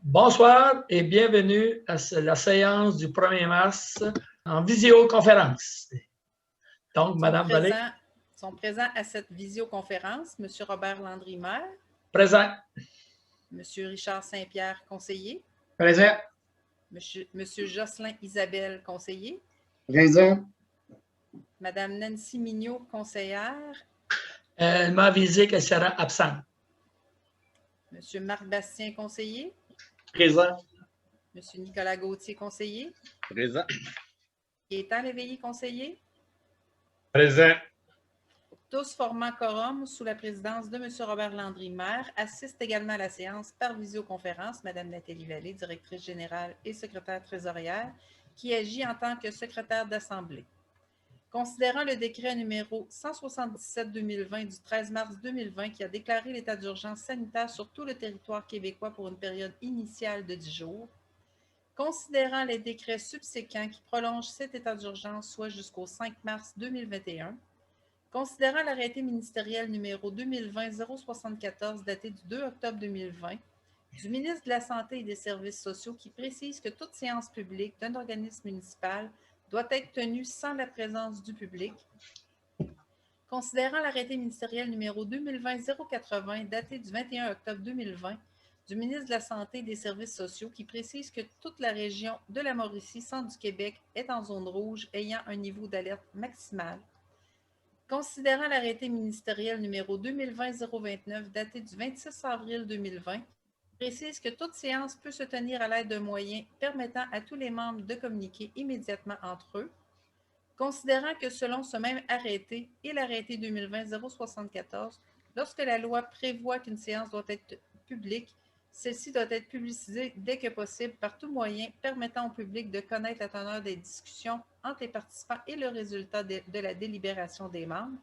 Bonsoir et bienvenue à la séance du 1er mars en visioconférence. Donc, Mme Vallée. Sont présents à cette visioconférence M. Robert Landry-Maire. Présent. M. Richard Saint-Pierre, conseiller. Présent. M. Jocelyn Isabelle, conseiller. Présent. Mme Nancy Mignot, conseillère. Elle m'a avisé qu'elle sera absente. M. Marc Bastien, conseiller. Présent. M. Nicolas Gauthier, conseiller. Présent. Gaétan Léveillé, conseiller. Présent. Tous formant quorum sous la présidence de M. Robert Landry-Maire, assistent également à la séance par visioconférence Mme Nathalie Vallée, directrice générale et secrétaire trésorière, qui agit en tant que secrétaire d'Assemblée. Considérant le décret numéro 177-2020 du 13 mars 2020 qui a déclaré l'état d'urgence sanitaire sur tout le territoire québécois pour une période initiale de 10 jours, considérant les décrets subséquents qui prolongent cet état d'urgence, soit jusqu'au 5 mars 2021, considérant l'arrêté ministériel numéro 2020-074 daté du 2 octobre 2020 du ministre de la Santé et des Services sociaux qui précise que toute séance publique d'un organisme municipal doit être tenue sans la présence du public, considérant l'arrêté ministériel numéro 2020-080 daté du 21 octobre 2020 du ministre de la Santé et des Services sociaux qui précise que toute la région de la Mauricie, centre du Québec, est en zone rouge ayant un niveau d'alerte maximal, considérant l'arrêté ministériel numéro 2020-029 daté du 26 avril 2020, précise que toute séance peut se tenir à l'aide d'un moyen permettant à tous les membres de communiquer immédiatement entre eux, considérant que selon ce même arrêté et l'arrêté 2020-074, lorsque la loi prévoit qu'une séance doit être publique, celle-ci doit être publicisée dès que possible par tout moyen permettant au public de connaître la teneur des discussions entre les participants et le résultat de la délibération des membres,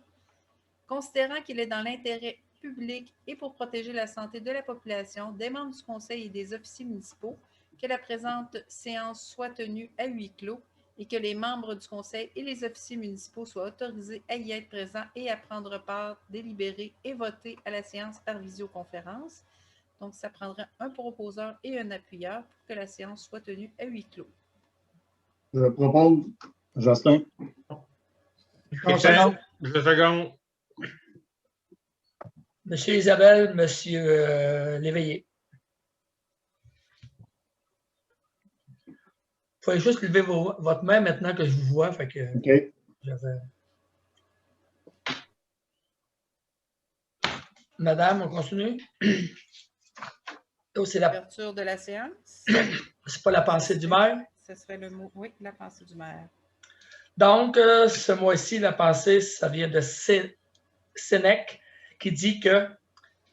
considérant qu'il est dans l'intérêt public et pour protéger la santé de la population, des membres du Conseil et des officiers municipaux, que la présente séance soit tenue à huis clos et que les membres du Conseil et les officiers municipaux soient autorisés à y être présents et à prendre part, délibérer et voter à la séance par visioconférence. Donc, ça prendrait un proposeur et un appuyeur pour que la séance soit tenue à huis clos. Je propose Jocelyn. Je seconde. Monsieur Isabelle, Monsieur Léveillé. Vous pouvez juste lever votre main maintenant que je vous vois. Fait que OK. Madame, on continue? Oh, c'est l'ouverture de la séance. C'est pas la pensée du maire? Ce serait le mot, oui, la pensée du maire. Donc, ce mois-ci, la pensée, ça vient de Sénèque, qui dit que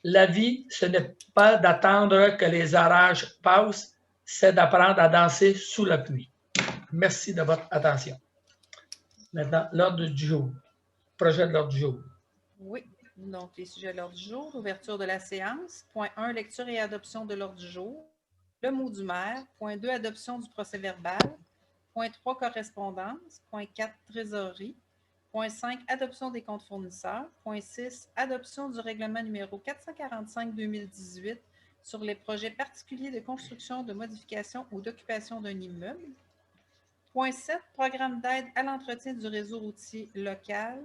la vie, ce n'est pas d'attendre que les orages passent, c'est d'apprendre à danser sous la pluie. Merci de votre attention. Maintenant, l'ordre du jour. Projet de l'ordre du jour. Oui, donc les sujets de l'ordre du jour. Ouverture de la séance. Point 1, lecture et adoption de l'ordre du jour. Le mot du maire. Point 2, adoption du procès-verbal. Point 3, correspondance. Point 4, trésorerie. Point 5, adoption des comptes fournisseurs. Point 6, adoption du règlement numéro 445-2018 sur les projets particuliers de construction, de modification ou d'occupation d'un immeuble. Point 7, programme d'aide à l'entretien du réseau routier local,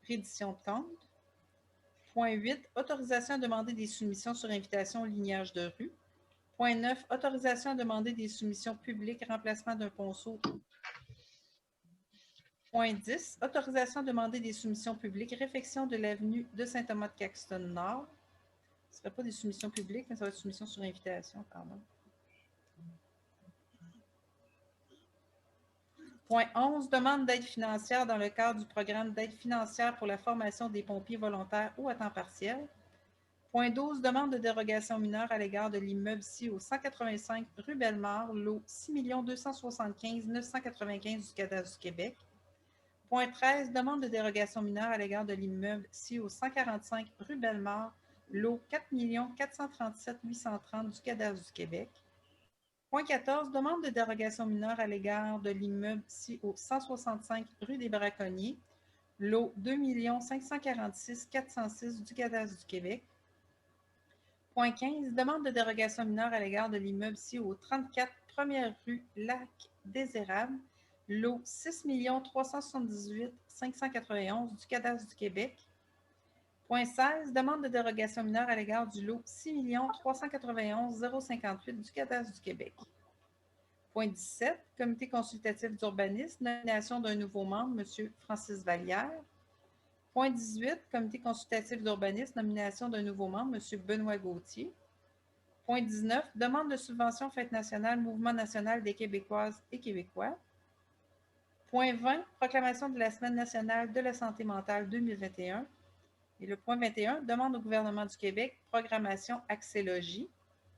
reddition de compte. Point 8, autorisation à demander des soumissions sur invitation au lignage de rue. Point 9, autorisation à demander des soumissions publiques, remplacement d'un ponceau. Point 10, autorisation à demander des soumissions publiques, réfection de l'avenue de Saint-Thomas-de-Caxton Nord. Ce ne serait pas des soumissions publiques, mais ça va être soumission sur invitation, pardon. Point 11, demande d'aide financière dans le cadre du programme d'aide financière pour la formation des pompiers volontaires ou à temps partiel. Point 12, demande de dérogation mineure à l'égard de l'immeuble ci au 185 rue Bellemare, lot 6 275 995 du cadastre du Québec. Point 13, demande de dérogation mineure à l'égard de l'immeuble ci au 145 rue Bellemare, lot 4 437 830 du cadastre du Québec. Point 14, demande de dérogation mineure à l'égard de l'immeuble ci au 165 rue des Braconniers, lot 2 546 406 du cadastre du Québec. Point 15, demande de dérogation mineure à l'égard de l'immeuble situé au 34 première rue Lac des Érables, lot 6 378 591 du Cadastre du Québec. Point 16, demande de dérogation mineure à l'égard du lot 6 391 058 du Cadastre du Québec. Point 17, comité consultatif d'urbanisme, nomination d'un nouveau membre, M. Francis Vallière. Point 18, comité consultatif d'urbanisme, nomination d'un nouveau membre, M. Benoît Gauthier. Point 19, demande de subvention Fête nationale, Mouvement national des Québécoises et Québécois. Point 20, proclamation de la Semaine nationale de la santé mentale 2021. Et le point 21, demande au gouvernement du Québec, programmation Axélogie.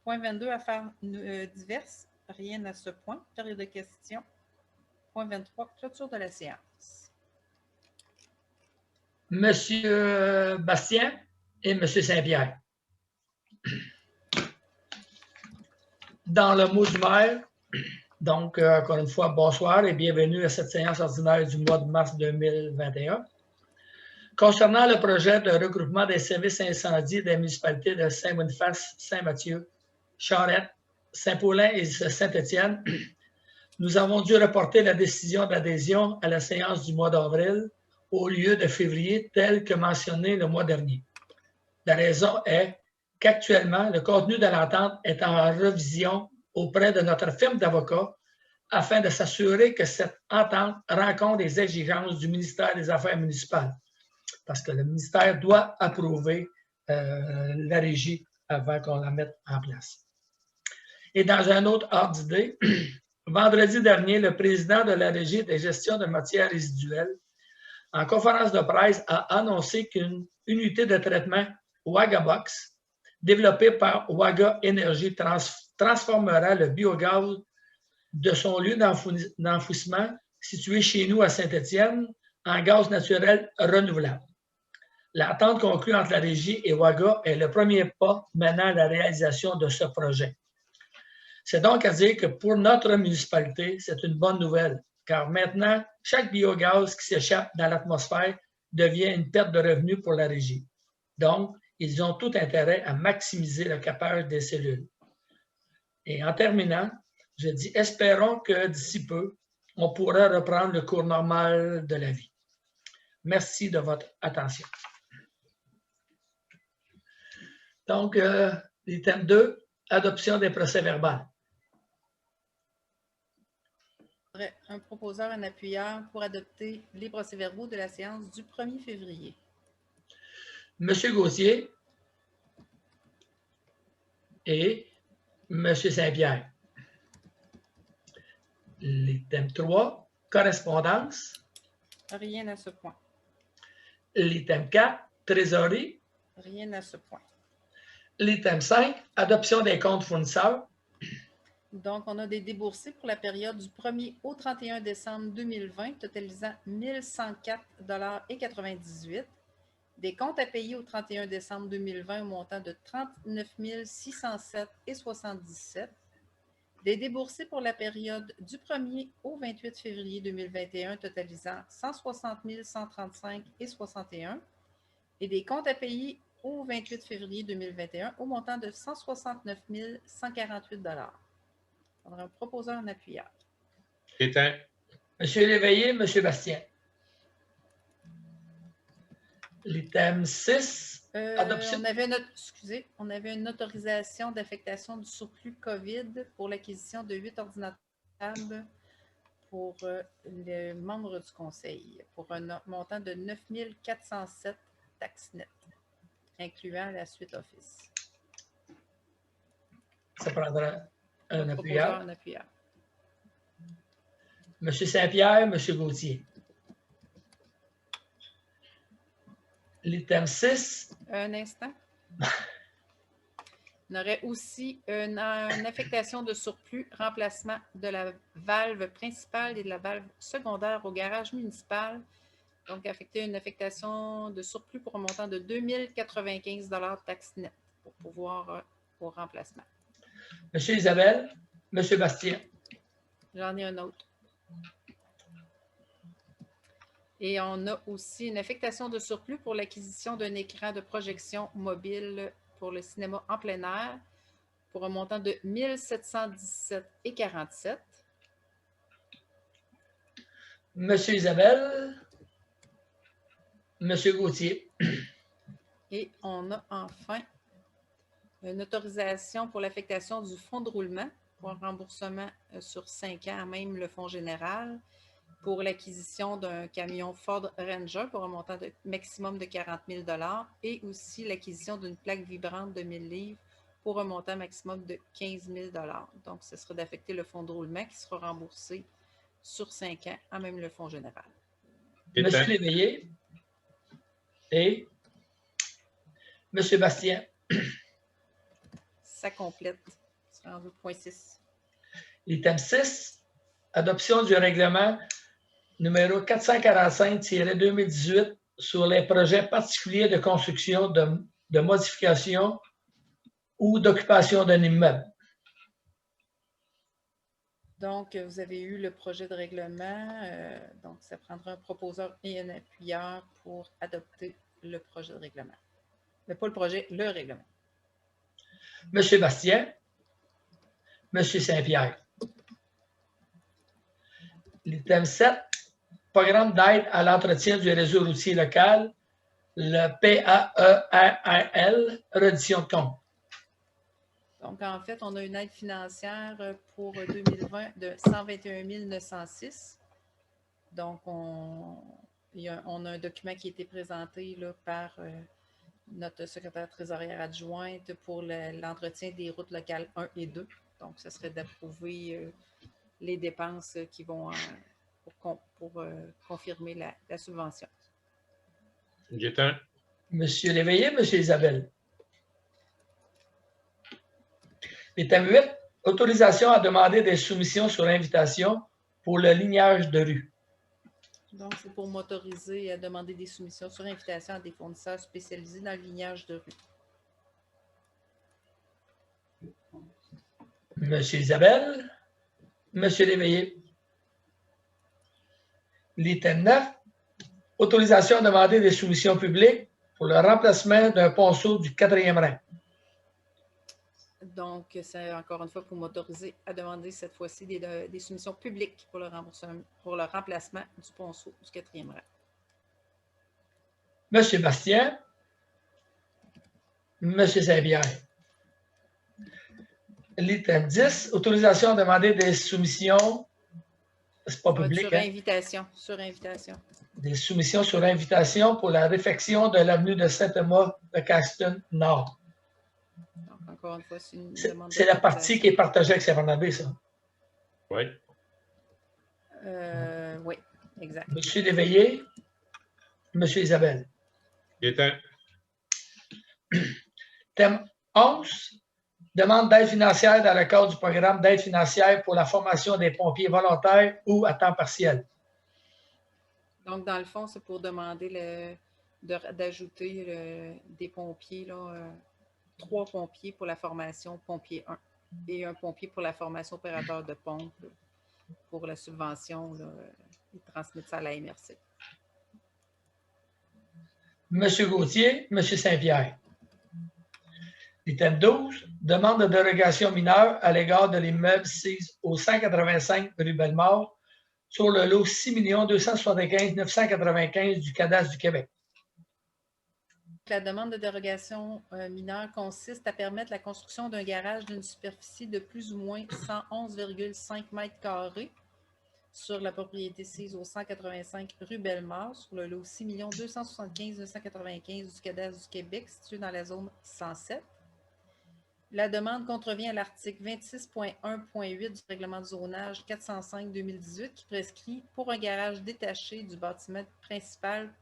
Point 22, affaires diverses. Rien à ce point. Période de questions. Point 23, clôture de la séance. Monsieur Bastien et Monsieur Saint-Pierre. Dans le mot du maire, donc encore une fois, bonsoir et bienvenue à cette séance ordinaire du mois de mars 2021. Concernant le projet de regroupement des services incendies des municipalités de Saint-Boniface, Saint-Mathieu, Charette, Saint-Paulin et Saint-Étienne, nous avons dû reporter la décision d'adhésion à la séance du mois d'avril au lieu de février, tel que mentionné le mois dernier. La raison est qu'actuellement, le contenu de l'entente est en révision auprès de notre firme d'avocats afin de s'assurer que cette entente rencontre les exigences du ministère des Affaires municipales. Parce que le ministère doit approuver la régie avant qu'on la mette en place. Et dans un autre ordre d'idée, vendredi dernier, le président de la Régie de gestion de matières résiduelles, en conférence de presse, a annoncé qu'une unité de traitement WagaBox, développée par Waga Énergie, transformera le biogaz de son lieu d'enfouissement situé chez nous à Saint-Étienne en gaz naturel renouvelable. L'entente conclue entre la Régie et Waga est le premier pas menant à la réalisation de ce projet. C'est donc à dire que pour notre municipalité, c'est une bonne nouvelle, car maintenant, chaque biogaz qui s'échappe dans l'atmosphère devient une perte de revenus pour la Régie. Donc, ils ont tout intérêt à maximiser le capage des cellules. Et en terminant, je dis, espérons que d'ici peu, on pourra reprendre le cours normal de la vie. Merci de votre attention. Donc, l'item 2, adoption des procès-verbaux. Un proposeur, un appuyeur pour adopter les procès-verbaux de la séance du 1er février. Monsieur Gauthier et Monsieur Saint-Pierre. L'item 3, correspondance. Rien à ce point. L'item 4, trésorerie. Rien à ce point. L'item 5, adoption des comptes fournisseurs. Donc, on a des déboursés pour la période du 1er au 31 décembre 2020, totalisant 1 104,98 $. Des comptes à payer au 31 décembre 2020 au montant de 39 607,77 $. Des déboursés pour la période du 1er au 28 février 2021, totalisant 160 135,61 $. Et des comptes à payer au 28 février 2021 au montant de 169 148 $. On a un proposeur en appuyeur. Éteint. Monsieur Léveillé, Monsieur Bastien. L'item 6, adoption. On avait une autorisation d'affectation du surplus COVID pour l'acquisition de 8 ordinateurs pour les membres du conseil, pour un montant de 9 407 taxes nettes, incluant la suite Office. Ça prendra un appuyeur. Un appuyeur. Monsieur Saint-Pierre, Monsieur Gauthier. L'item 6. Un instant. On aurait aussi une affectation de surplus, remplacement de la valve principale et de la valve secondaire au garage municipal. Donc, une affectation de surplus pour un montant de 2 095 $ taxes nettes pour pouvoir au remplacement. Monsieur Isabelle, Monsieur Bastien. J'en ai un autre. Et on a aussi une affectation de surplus pour l'acquisition d'un écran de projection mobile pour le cinéma en plein air pour un montant de 1717,47. Monsieur Isabelle, Monsieur Gauthier. Et on a enfin une autorisation pour l'affectation du fonds de roulement pour un remboursement sur 5 ans, même le fonds général, pour l'acquisition d'un camion Ford Ranger pour un montant de maximum de 40 000 et aussi l'acquisition d'une plaque vibrante de 1000 livres pour un montant maximum de 15 000 Donc, ce serait d'affecter le fonds de roulement qui sera remboursé sur 5 ans, à même le fonds général. Monsieur Léveillé et Monsieur Bastien. Ça complète. C'est rendu point 6. Item 6, adoption du règlement numéro 445-2018 sur les projets particuliers de construction, de modification ou d'occupation d'un immeuble. Donc, vous avez eu le projet de règlement. Donc, ça prendra un proposeur et un appuyeur pour adopter le projet de règlement. Mais pas le projet, le règlement. Monsieur Bastien, Monsieur Saint-Pierre. L'item 7, programme d'aide à l'entretien du réseau routier local, le PAERL, reddition de compte. Donc, en fait, on a une aide financière pour 2020 de 121 906. Donc, on a un document qui a été présenté là, par notre secrétaire trésorière adjointe pour l'entretien des routes locales 1 et 2. Donc, ce serait d'approuver les dépenses qui vont pour confirmer la subvention. Gaétan. Monsieur Léveillé, Monsieur Isabelle. Item 8, autorisation à demander des soumissions sur invitation pour le lignage de rue. Donc, c'est pour m'autoriser à demander des soumissions sur invitation à des fournisseurs spécialisés dans le lignage de rue. Monsieur Isabelle, Monsieur Léveillé. L'item 9, autorisation à demander des soumissions publiques pour le remplacement d'un ponceau du 4e rang. Donc, c'est encore une fois pour m'autoriser à demander cette fois-ci des soumissions publiques pour le remplacement du ponceau du 4e rang. Monsieur Bastien, Monsieur Saint-Pierre. L'item 10, autorisation à demander des soumissions, c'est pas public, sur invitation, sur invitation. Des soumissions sur invitation pour la réfection de l'avenue de Saint-Thomas de Caxton Nord. Donc, encore une fois, c'est une demande. C'est la partie qui est partagée avec Saint-Barnabé, ça. Oui. Oui, exact. Monsieur Léveillé, Monsieur Isabelle. Gaétan. Thème 11, demande d'aide financière dans le cadre du programme d'aide financière pour la formation des pompiers volontaires ou à temps partiel. Donc, dans le fond, c'est pour demander d'ajouter des pompiers, là, 3 pompiers pour la formation pompier 1 et un pompier pour la formation opérateur de pompe pour la subvention. Là, ils transmettent ça à la MRC. Monsieur Gauthier, Monsieur Saint-Pierre. Item 12, demande de dérogation mineure à l'égard de l'immeuble 6 au 185 rue Bellemare sur le lot 6 275 995 du cadastre du Québec. La demande de dérogation mineure consiste à permettre la construction d'un garage d'une superficie de plus ou moins 111,5 m² sur la propriété 6 au 185 rue Bellemare sur le lot 6 275 995 du cadastre du Québec situé dans la zone 107. La demande contrevient à l'article 26.1.8 du règlement de zonage 405-2018 qui prescrit pour un garage détaché du bâtiment principal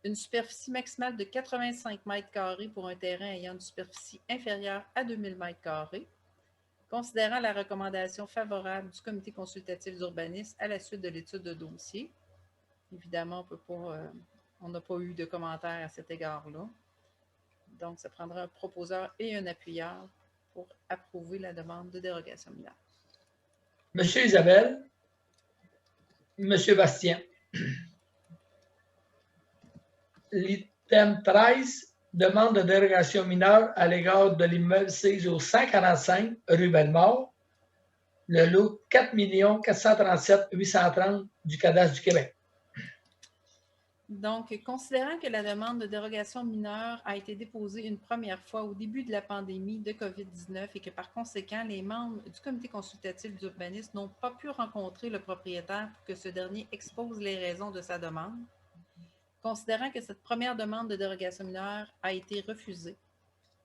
une superficie maximale de 85 m² pour un terrain ayant une superficie inférieure à 2000 m². Considérant la recommandation favorable du comité consultatif d'urbanisme à la suite de l'étude de dossier, évidemment, on n'a pas eu de commentaires à cet égard-là. Donc, ça prendra un proposeur et un appuyeur pour approuver la demande de dérogation mineure. Monsieur Isabelle, Monsieur Bastien. L'item 13, demande de dérogation mineure à l'égard de l'immeuble situé au 145 rue Bellemare, le lot 4 437 830 du cadastre du Québec. Donc, considérant que la demande de dérogation mineure a été déposée une première fois au début de la pandémie de COVID-19 et que par conséquent, les membres du comité consultatif d'urbanisme n'ont pas pu rencontrer le propriétaire pour que ce dernier expose les raisons de sa demande, considérant que cette première demande de dérogation mineure a été refusée,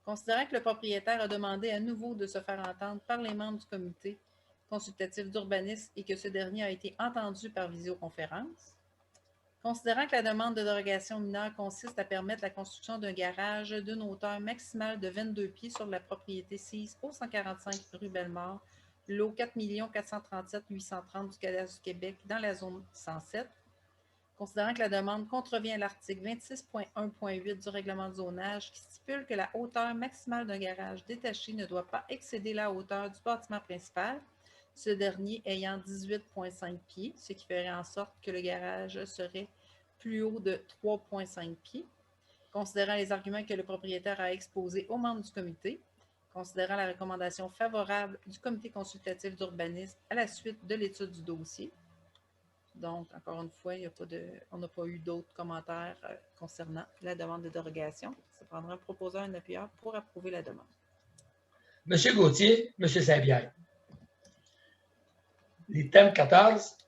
considérant que le propriétaire a demandé à nouveau de se faire entendre par les membres du comité consultatif d'urbanisme et que ce dernier a été entendu par visioconférence, considérant que la demande de dérogation mineure consiste à permettre la construction d'un garage d'une hauteur maximale de 22 pieds sur la propriété sise au 145 rue Bellemare, lot 4 437 830 du cadastre du Québec dans la zone 107, considérant que la demande contrevient à l'article 26.1.8 du règlement de zonage qui stipule que la hauteur maximale d'un garage détaché ne doit pas excéder la hauteur du bâtiment principal, ce dernier ayant 18,5 pieds, ce qui ferait en sorte que le garage serait plus haut de 3,5 pieds. Considérant les arguments que le propriétaire a exposés aux membres du comité, considérant la recommandation favorable du comité consultatif d'urbanisme à la suite de l'étude du dossier. Donc, encore une fois, on n'a pas eu d'autres commentaires concernant la demande de dérogation. Ça prendra un proposeur et un appuyeur pour approuver la demande. M. Gauthier, M. Saint-Pierre. L'item 14,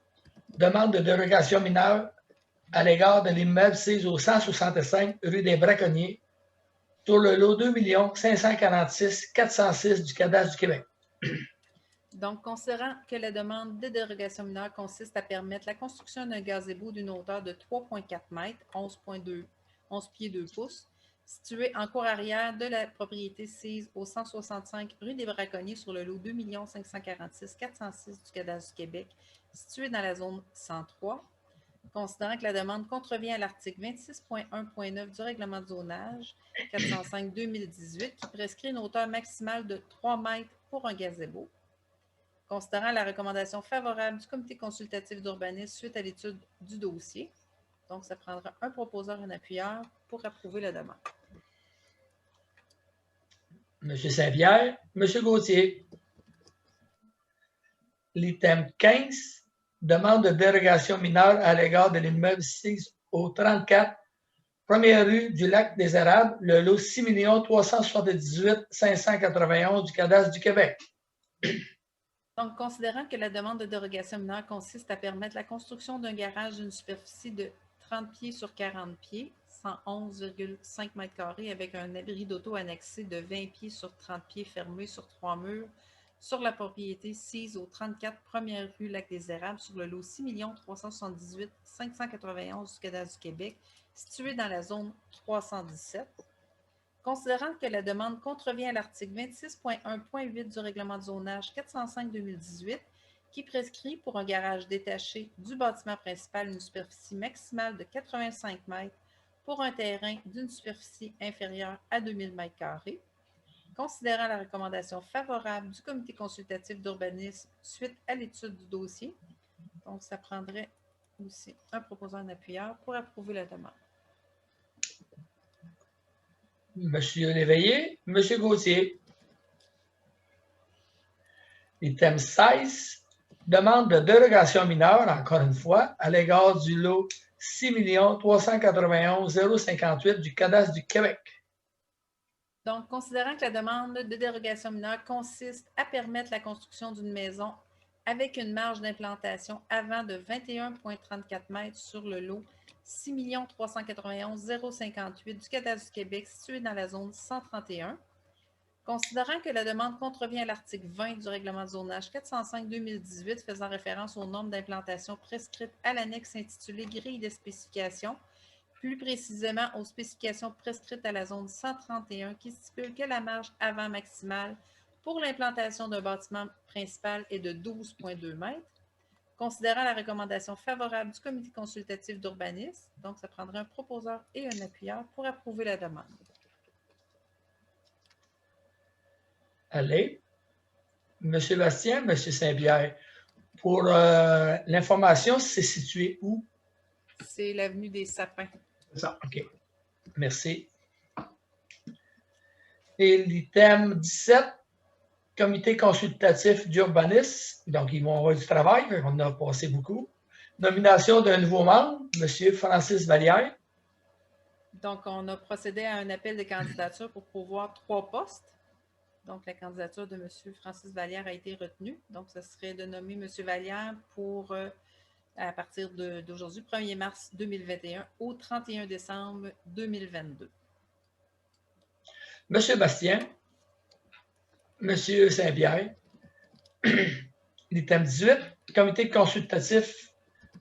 demande de dérogation mineure à l'égard de l'immeuble situé au 165 rue des Braconniers sur le lot 2 546 406 du cadastre du Québec. Donc, considérant que la demande de dérogation mineure consiste à permettre la construction d'un gazebo d'une hauteur de 3,4 mètres, 11 pieds 2 pouces, situé en cour arrière de la propriété sise au 165 rue des Braconniers sur le lot 2 546 406 du cadastre du Québec, situé dans la zone 103, considérant que la demande contrevient à l'article 26.1.9 du règlement de zonage 405-2018 qui prescrit une hauteur maximale de 3 mètres pour un gazebo, considérant la recommandation favorable du comité consultatif d'urbanisme suite à l'étude du dossier. Donc, ça prendra un proposeur et un appuyeur pour approuver la demande. M. Saint-Pierre, M. Gauthier. L'item 15, demande de dérogation mineure à l'égard de l'immeuble 6 au 34, première rue du Lac des Érables, le lot 6 378 591 du cadastre du Québec. Donc, considérant que la demande de dérogation mineure consiste à permettre la construction d'un garage d'une superficie de 30 pieds sur 40 pieds, 111,5 mètres carrés, avec un abri d'auto annexé de 20 pieds sur 30 pieds fermé sur 3 murs, sur la propriété sise au 34 première rue Lac des Érables, sur le lot 6 378 591 du cadastre du Québec, situé dans la zone 317. Considérant que la demande contrevient à l'article 26.1.8 du règlement de zonage 405-2018, qui prescrit pour un garage détaché du bâtiment principal une superficie maximale de 85 mètres pour un terrain d'une superficie inférieure à 2000 mètres carrés, considérant la recommandation favorable du comité consultatif d'urbanisme suite à l'étude du dossier. Donc, ça prendrait aussi un proposeur, un appuyeur pour approuver la demande. Monsieur Léveillé, M. Gauthier. Item 16, demande de dérogation mineure, encore une fois, à l'égard du lot 6 391 058 du cadastre du Québec. Donc, considérant que la demande de dérogation mineure consiste à permettre la construction d'une maison avec une marge d'implantation avant de 21,34 mètres sur le lot 6 391 058 du cadastre du Québec situé dans la zone 131. Considérant que la demande contrevient à l'article 20 du règlement de zonage 405-2018 faisant référence aux normes d'implantation prescrites à l'annexe intitulée Grille de spécifications, plus précisément aux spécifications prescrites à la zone 131 qui stipule que la marge avant maximale pour l'implantation d'un bâtiment principal est de 12,2 mètres. Considérant la recommandation favorable du comité consultatif d'urbanisme, donc ça prendrait un proposeur et un appuyeur pour approuver la demande. Allez. Monsieur Bastien, Monsieur Saint-Pierre, pour l'information, c'est situé où? C'est l'avenue des Sapins. C'est ça, OK. Merci. Et l'item 17, comité consultatif d'urbanisme. Donc, ils vont avoir du travail, on en a passé beaucoup. Nomination d'un nouveau membre, M. Francis Vallière. Donc, on a procédé à un appel de candidature pour pourvoir 3 postes. Donc, la candidature de M. Francis Vallière a été retenue. Donc, ce serait de nommer M. Vallière pour, à partir d'aujourd'hui, 1er mars 2021 au 31 décembre 2022. M. Bastien, M. Saint-Pierre. L'item 18, comité consultatif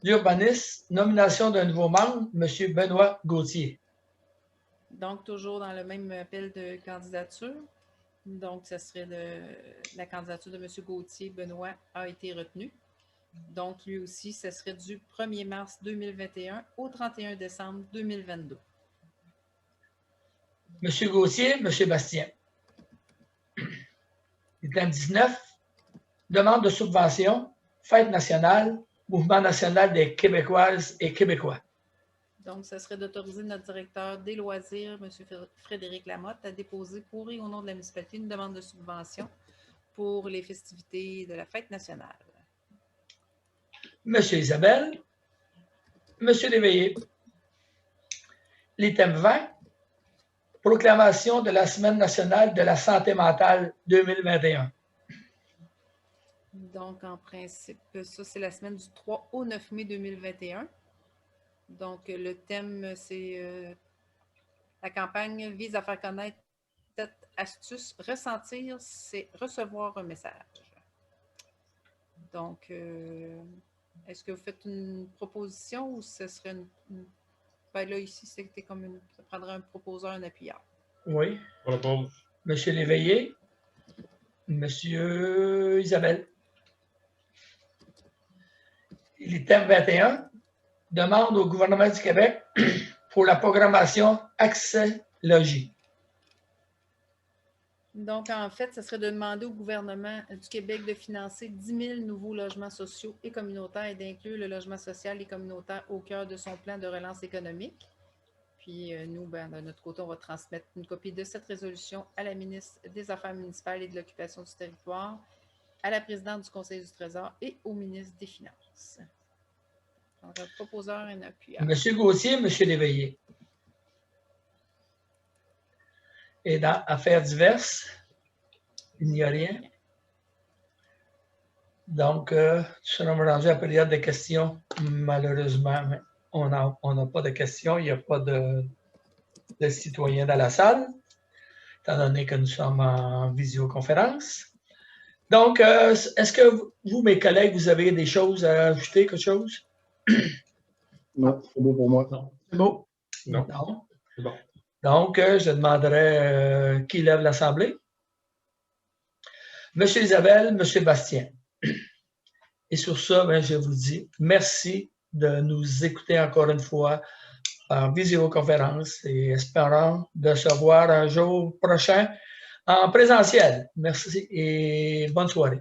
d'urbanisme, nomination d'un nouveau membre, M. Benoît Gauthier. Donc, toujours dans le même appel de candidature. Donc, ce serait la candidature de M. Gauthier Benoît a été retenue. Donc, lui aussi, ce serait du 1er mars 2021 au 31 décembre 2022. M. Gauthier, M. Bastien. Item 19, demande de subvention, Fête nationale, Mouvement national des Québécoises et Québécois. Donc, ce serait d'autoriser notre directeur des loisirs, M. Frédéric Lamotte, à déposer pour et au nom de la municipalité une demande de subvention pour les festivités de la Fête nationale. M. Isabelle, M. Léveillé. L'item 20, proclamation de la Semaine nationale de la santé mentale 2021. Donc, en principe, ça, c'est la semaine du 3 au 9 mai 2021. Donc, le thème, c'est la campagne vise à faire connaître cette astuce. Ressentir, c'est recevoir un message. Donc, est-ce que vous faites une proposition ou ce serait une... Ben là, ici, c'était comme une... Ça prendrait un proposeur, un appuyeur. Oui. Propose. M. Léveillé, M. Isabelle. L'item 21, demande au gouvernement du Québec pour la programmation Accès Logis. Donc, en fait, ce serait de demander au gouvernement du Québec de financer 10 000 nouveaux logements sociaux et communautaires et d'inclure le logement social et communautaire au cœur de son plan de relance économique. Puis, nous, ben, de notre côté, on va transmettre une copie de cette résolution à la ministre des Affaires municipales et de l'occupation du territoire, à la présidente du Conseil du Trésor et au ministre des Finances. Donc, un proposeur et un appuyeur. M. Gauthier, M. Léveillé. Et dans Affaires diverses, il n'y a rien. Donc, nous sommes rendus à la période de questions. Malheureusement, on n'a pas de questions. Il n'y a pas de citoyens dans la salle, étant donné que nous sommes en visioconférence. Donc, est-ce que vous, mes collègues, vous avez des choses à ajouter, quelque chose? Non, c'est beau pour moi. Non. C'est beau? Non. Non. C'est bon. Donc, je demanderai qui lève l'Assemblée. M. Isabelle, M. Bastien. Et sur ça, ben, je vous dis merci de nous écouter encore une fois par visioconférence et espérons de se voir un jour prochain en présentiel. Merci et bonne soirée.